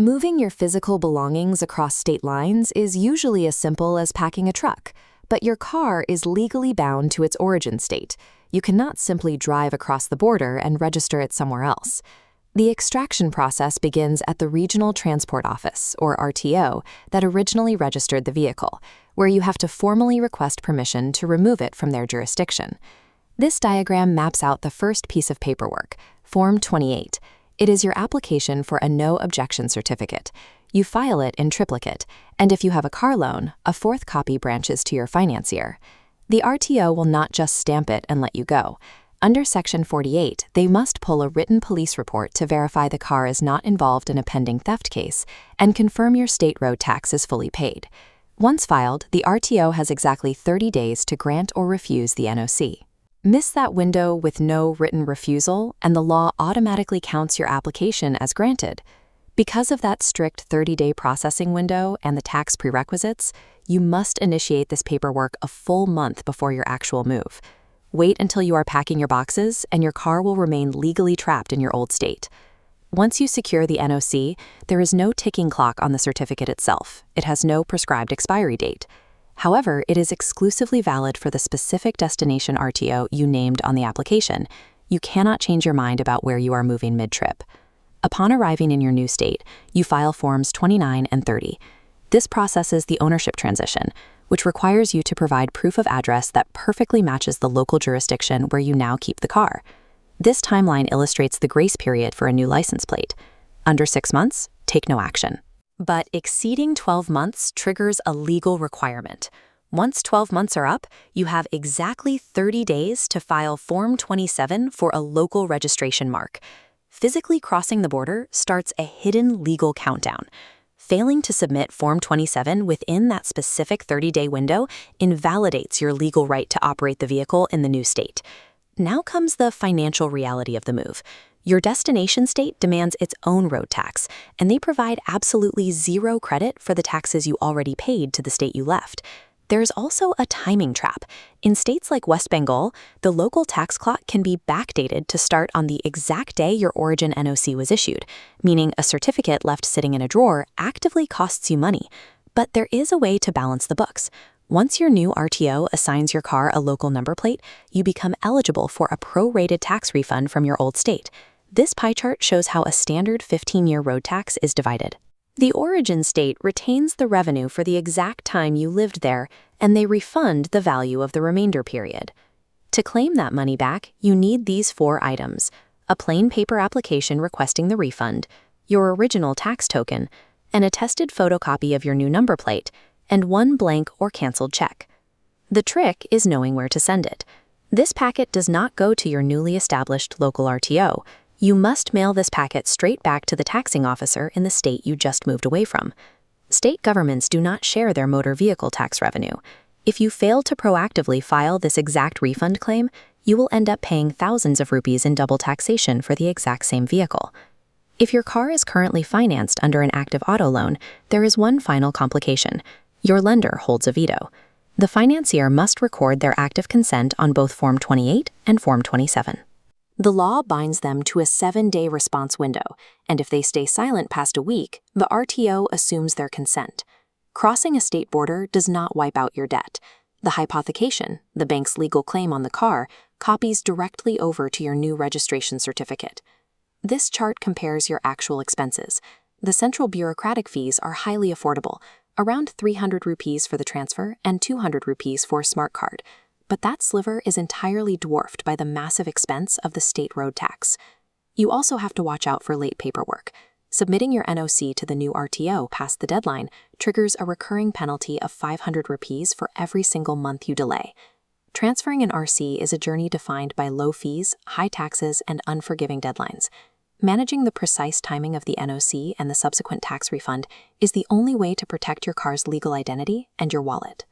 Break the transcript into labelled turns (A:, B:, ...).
A: Moving your physical belongings across state lines is usually as simple as packing a truck, but your car is legally bound to its origin state. You cannot simply drive across the border and register it somewhere else. The extraction process begins at the Regional Transport Office, or RTO, that originally registered the vehicle, where you have to formally request permission to remove it from their jurisdiction. This diagram maps out the first piece of paperwork, Form 28. It is your application for a No Objection Certificate. You file it in triplicate, and if you have a car loan, a fourth copy branches to your financier. The RTO will not just stamp it and let you go. Under Section 48, they must pull a written police report to verify the car is not involved in a pending theft case and confirm your state road tax is fully paid. Once filed, the RTO has exactly 30 days to grant or refuse the NOC. Miss that window with no written refusal, and the law automatically counts your application as granted. Because of that strict 30-day processing window and the tax prerequisites, you must initiate this paperwork a full month before your actual move. Wait until you are packing your boxes, and your car will remain legally trapped in your old state. Once you secure the NOC, there is no ticking clock on the certificate itself. It has no prescribed expiry date. However, it is exclusively valid for the specific destination RTO you named on the application. You cannot change your mind about where you are moving mid-trip. Upon arriving in your new state, you file Forms 29 and 30. This processes the ownership transition, which requires you to provide proof of address that perfectly matches the local jurisdiction where you now keep the car. This timeline illustrates the grace period for a new license plate. Under 6 months, take no action. But exceeding 12 months triggers a legal requirement. Once 12 months are up, you have exactly 30 days to file Form 27 for a local registration mark. Physically crossing the border starts a hidden legal countdown. Failing to submit Form 27 within that specific 30-day window invalidates your legal right to operate the vehicle in the new state. Now comes the financial reality of the move. Your destination state demands its own road tax, and they provide absolutely zero credit for the taxes you already paid to the state you left. There's also a timing trap. In states like West Bengal, the local tax clock can be backdated to start on the exact day your origin NOC was issued, meaning a certificate left sitting in a drawer actively costs you money. But there is a way to balance the books. Once your new RTO assigns your car a local number plate, you become eligible for a prorated tax refund from your old state. This pie chart shows how a standard 15-year road tax is divided. The origin state retains the revenue for the exact time you lived there, and they refund the value of the remainder period. To claim that money back, you need these 4 items: a plain paper application requesting the refund, your original tax token, an attested photocopy of your new number plate, and 1 blank or canceled check. The trick is knowing where to send it. This packet does not go to your newly established local RTO. You must mail this packet straight back to the taxing officer in the state you just moved away from. State governments do not share their motor vehicle tax revenue. If you fail to proactively file this exact refund claim, you will end up paying thousands of rupees in double taxation for the exact same vehicle. If your car is currently financed under an active auto loan, there is one final complication. Your lender holds a veto. The financier must record their active consent on both Form 28 and Form 27. The law binds them to a 7-day response window, and if they stay silent past a week, the RTO assumes their consent. Crossing a state border does not wipe out your debt. The hypothecation, the bank's legal claim on the car, copies directly over to your new registration certificate. This chart compares your actual expenses. The central bureaucratic fees are highly affordable, around 300 rupees for the transfer and 200 rupees for a smart card. But that sliver is entirely dwarfed by the massive expense of the state road tax. You also have to watch out for late paperwork. Submitting your NOC to the new RTO past the deadline triggers a recurring penalty of 500 rupees for every single month you delay. Transferring an RC is a journey defined by low fees, high taxes, and unforgiving deadlines. Managing the precise timing of the NOC and the subsequent tax refund is the only way to protect your car's legal identity and your wallet.